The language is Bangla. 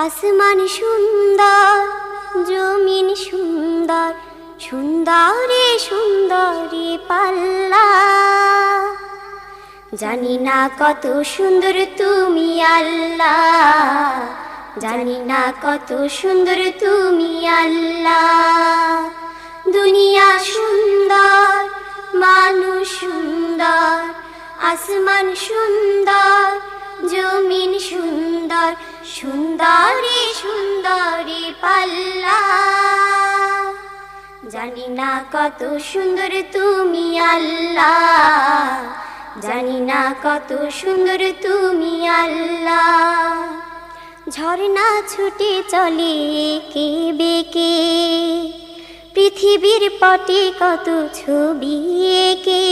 আসমান সুন্দর, জমিন সুন্দর, সুন্দরে সুন্দরে পাল্লা। জানি না কত সুন্দর তুমি আল্লাহ, জানি না কত সুন্দর তুমি আল্লাহ। দুনিয়া সুন্দর, মানুষ সুন্দর, আসমান সুন্দর, জমিন সুন্দর, সুন্দরে সুন্দরে পাল্লা। জানি না কত সুন্দর তুমি আল্লাহ, জানি না কত সুন্দর তুমি আল্লাহ। ঝর্ণা ছুটে চলে কে বেকে, পৃথিবীর পটে কত ছবি এঁকে।